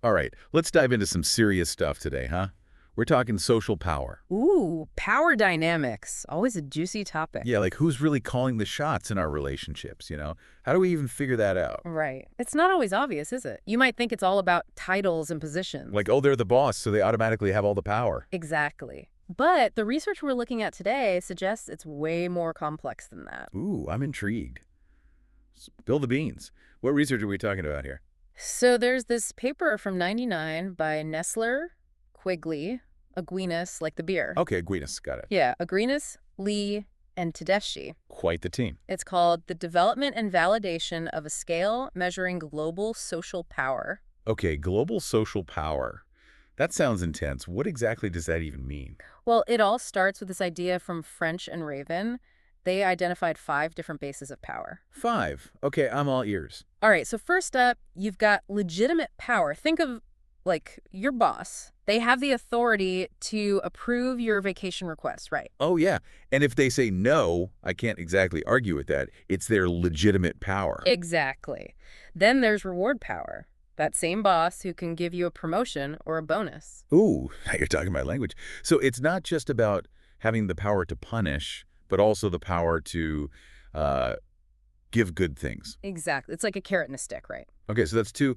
All right, let's dive into some serious stuff today, huh? We're talking social power. Ooh, power dynamics. Always a juicy topic. Yeah, like who's really calling the shots in our relationships, you know? How do we even figure that out? Right. It's not always obvious, is it? You might think it's all about titles and positions. Like, oh, they're the boss, so they automatically have all the power. Exactly. But the research we're looking at today suggests it's way more complex than that. Ooh, I'm intrigued. Spill the beans. What research are we talking about here? So there's this paper from '99 by Nestler, Quigley, Aguinas, like the beer. Okay, Aquinas, got it. Yeah, Aguinas, Lee, and Tedeschi. Quite the team. It's called The Development and Validation of a Scale Measuring Global Social Power. Okay, global social power. That sounds intense. What exactly does that even mean? Well, it all starts with this idea from French and Raven. They identified 5 different bases of power. 5. Okay, I'm all ears. All right, so first up, you've got legitimate power. Think of, like, your boss. They have the authority to approve your vacation request, right? Oh, yeah. And if they say no, I can't exactly argue with that. It's their legitimate power. Exactly. Then there's reward power. That same boss who can give you a promotion or a bonus. Ooh, now you're talking my language. So it's not just about having the power to punish, but also the power to uh, give good things. Exactly. It's like a carrot and a stick, right? Okay, so that's 2.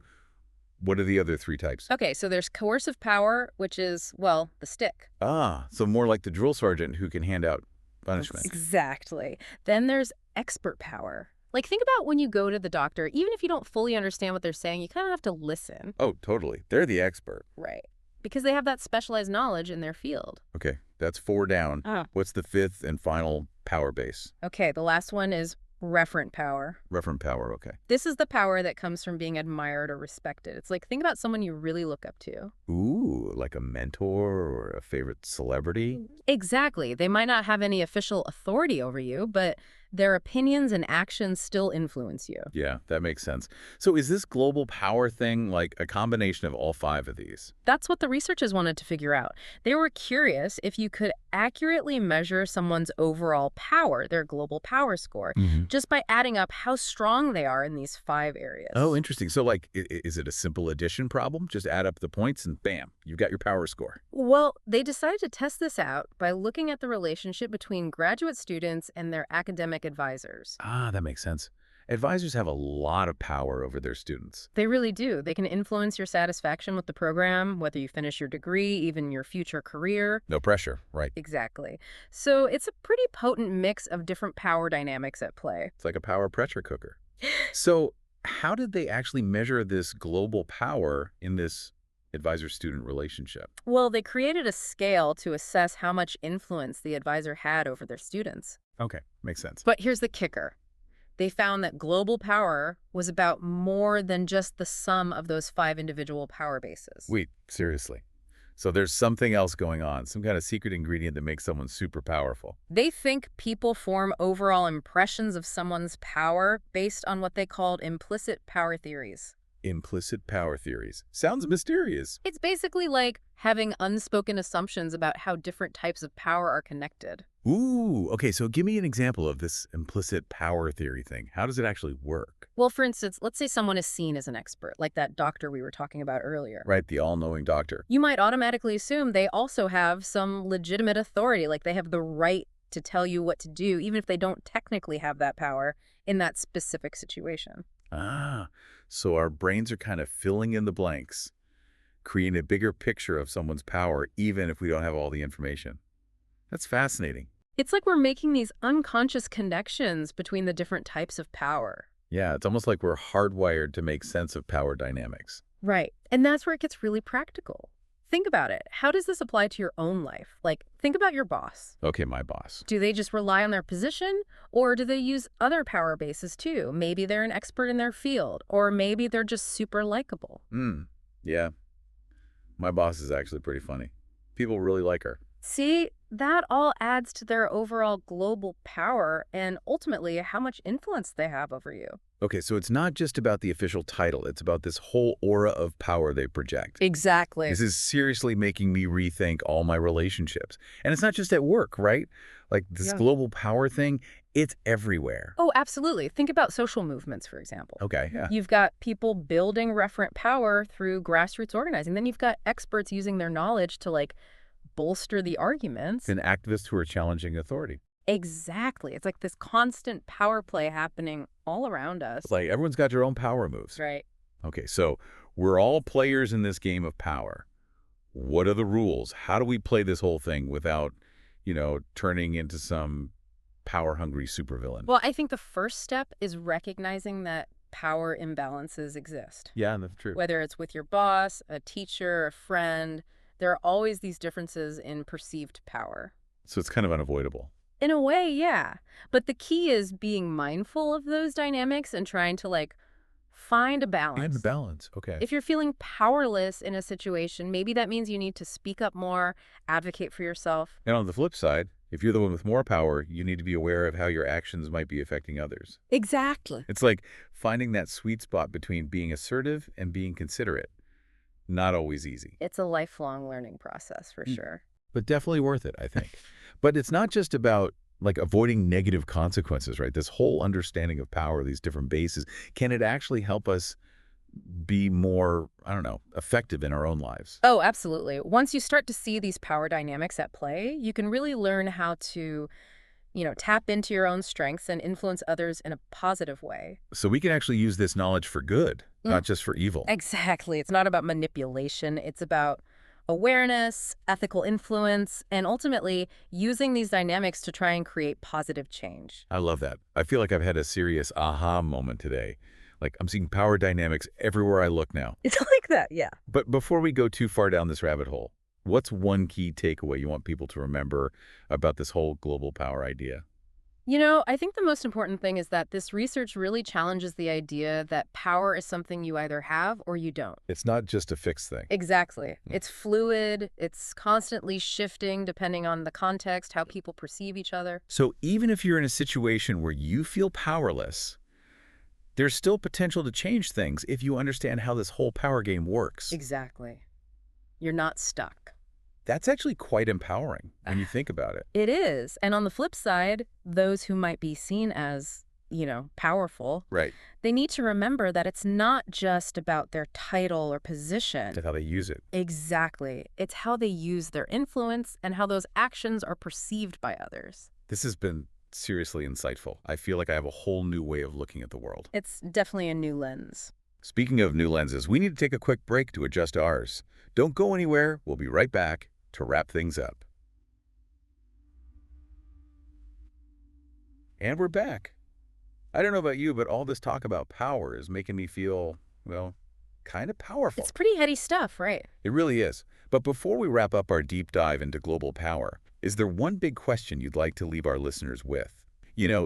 What are the other 3 types? Okay, so there's coercive power, which is, well, the stick. Ah, so more like the drill sergeant who can hand out punishment. Exactly. Then there's expert power. Like, think about when you go to the doctor, even if you don't fully understand what they're saying, you kind of have to listen. Oh, totally. They're the expert. Right. Because they have that specialized knowledge in their field. Okay, that's 4 down. Oh. What's the 5th and final power base? Okay, the last one is referent power. Referent power, okay. This is the power that comes from being admired or respected. It's like, think about someone you really look up to. Ooh, like a mentor or a favorite celebrity? Exactly. They might not have any official authority over you, but their opinions and actions still influence you. Yeah, that makes sense. So is this global power thing like a combination of all 5 of these? That's what the researchers wanted to figure out. They were curious if you could accurately measure someone's overall power, their global power score, just by adding up how strong they are in these 5 areas. Oh, interesting. So like, is it a simple addition problem? Just add up the points and bam, you've got your power score. Well, they decided to test this out by looking at the relationship between graduate students and their academic advisors. Ah, that makes sense. Advisors have a lot of power over their students. They really do. They can influence your satisfaction with the program, whether you finish your degree, even your future career. No pressure, right? Exactly. So it's a pretty potent mix of different power dynamics at play. It's like a power pressure cooker. So how did they actually measure this global power in this advisor-student relationship? Well, they created a scale to assess how much influence the advisor had over their students. Okay, makes sense. But here's the kicker. They found that global power was about more than just the sum of those 5 individual power bases. Wait, seriously? So there's something else going on, some kind of secret ingredient that makes someone super powerful. They think people form overall impressions of someone's power based on what they called implicit power theories. Implicit power theories. Sounds mysterious. It's basically like having unspoken assumptions about how different types of power are connected. Ooh, okay, so give me an example of this implicit power theory thing. How does it actually work? Well, for instance, let's say someone is seen as an expert, like that doctor we were talking about earlier. Right, the all-knowing doctor. You might automatically assume they also have some legitimate authority, like they have the right to tell you what to do, even if they don't technically have that power in that specific situation. Ah, so our brains are kind of filling in the blanks, creating a bigger picture of someone's power, even if we don't have all the information. That's fascinating. It's like we're making these unconscious connections between the different types of power. Yeah, it's almost like we're hardwired to make sense of power dynamics. Right. And that's where it gets really practical. Think about it. How does this apply to your own life? Like, think about your boss. Okay, my boss. Do they just rely on their position, or do they use other power bases too? Maybe they're an expert in their field, or maybe they're just super likable. Yeah. My boss is actually pretty funny. People really like her. See, that all adds to their overall global power and ultimately how much influence they have over you. Okay, so it's not just about the official title. It's about this whole aura of power they project. Exactly. This is seriously making me rethink all my relationships. And it's not just at work, right? Like this global power thing, It's everywhere. Oh, absolutely. Think about social movements, for example. Okay, yeah. You've got people building referent power through grassroots organizing. Then you've got experts using their knowledge to bolster the arguments. And activists who are challenging authority. Exactly. It's like this constant power play happening all around us. Like everyone's got their own power moves. Right. Okay, so we're all players in this game of power. What are the rules? How do we play this whole thing without, turning into some power-hungry supervillain? Well, I think the first step is recognizing that power imbalances exist. Yeah, that's true. Whether it's with your boss, a teacher, a friend, there are always these differences in perceived power. So it's kind of unavoidable. In a way, yeah. But the key is being mindful of those dynamics and trying to find a balance. And the balance, okay. If you're feeling powerless in a situation, maybe that means you need to speak up more, advocate for yourself. And on the flip side, if you're the one with more power, you need to be aware of how your actions might be affecting others. Exactly. It's like finding that sweet spot between being assertive and being considerate. Not always easy. It's a lifelong learning process for sure. But definitely worth it, I think. But it's not just about avoiding negative consequences, right? This whole understanding of power, these different bases, can it actually help us be more, I don't know, effective in our own lives? Oh, absolutely. Once you start to see these power dynamics at play, you can really learn how to, tap into your own strengths and influence others in a positive way. So we can actually use this knowledge for good, not just for evil. Exactly. It's not about manipulation. It's about awareness, ethical influence, and ultimately using these dynamics to try and create positive change. I love that. I feel like I've had a serious aha moment today. Like I'm seeing power dynamics everywhere I look now. It's like that, yeah. But before we go too far down this rabbit hole, what's one key takeaway you want people to remember about this whole global power idea? I think the most important thing is that this research really challenges the idea that power is something you either have or you don't. It's not just a fixed thing. Exactly. It's fluid. It's constantly shifting depending on the context, how people perceive each other. So even if you're in a situation where you feel powerless, there's still potential to change things if you understand how this whole power game works. Exactly. You're not stuck. That's actually quite empowering when you think about it. It is. And on the flip side, those who might be seen as, powerful, Right. they need to remember that it's not just about their title or position. That's how they use it. Exactly. It's how they use their influence and how those actions are perceived by others. This has been seriously insightful. I feel like I have a whole new way of looking at the world. It's definitely a new lens. Speaking of new lenses, we need to take a quick break to adjust ours. Don't go anywhere. We'll be right back to wrap things up. And we're back. I don't know about you, but all this talk about power is making me feel, well, kind of powerful. It's pretty heady stuff, right? It really is. But before we wrap up our deep dive into global power, is there one big question you'd like to leave our listeners with?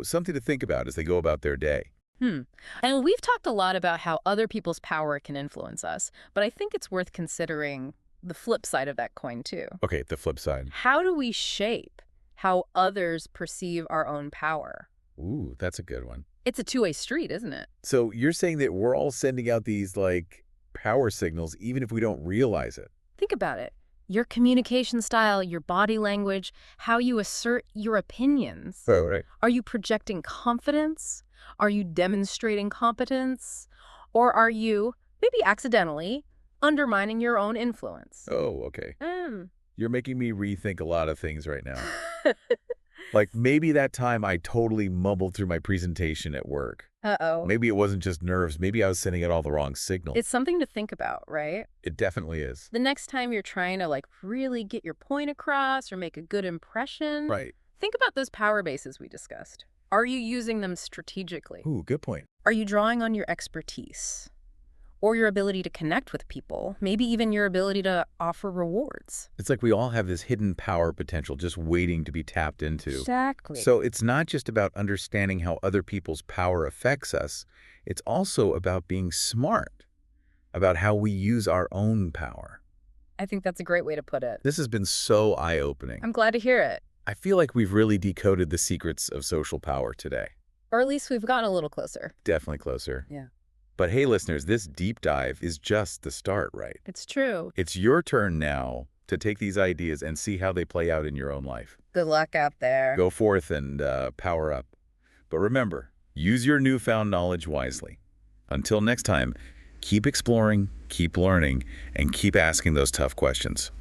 Something to think about as they go about their day. And we've talked a lot about how other people's power can influence us, but I think it's worth considering the flip side of that coin, too. Okay, the flip side. How do we shape how others perceive our own power? Ooh, that's a good one. It's a two-way street, isn't it? So you're saying that we're all sending out these, power signals even if we don't realize it? Think about it. Your communication style, your body language, how you assert your opinions. Oh, right. Are you projecting confidence? Are you demonstrating competence? Or are you, maybe accidentally, undermining your own influence? Oh, okay. Mm. You're making me rethink a lot of things right now. Maybe that time I totally mumbled through my presentation at work. Uh-oh. Maybe it wasn't just nerves. Maybe I was sending out all the wrong signals. It's something to think about, right? It definitely is. The next time you're trying to really get your point across or make a good impression, Right. think about those power bases we discussed. Are you using them strategically? Ooh, good point. Are you drawing on your expertise or your ability to connect with people, maybe even your ability to offer rewards? It's like we all have this hidden power potential just waiting to be tapped into. Exactly. So it's not just about understanding how other people's power affects us. It's also about being smart about how we use our own power. I think that's a great way to put it. This has been so eye-opening. I'm glad to hear it. I feel like we've really decoded the secrets of social power today. Or at least we've gotten a little closer. Definitely closer. Yeah. But hey, listeners, this deep dive is just the start, right? It's true. It's your turn now to take these ideas and see how they play out in your own life. Good luck out there. Go forth and power up. But remember, use your newfound knowledge wisely. Until next time, keep exploring, keep learning, and keep asking those tough questions.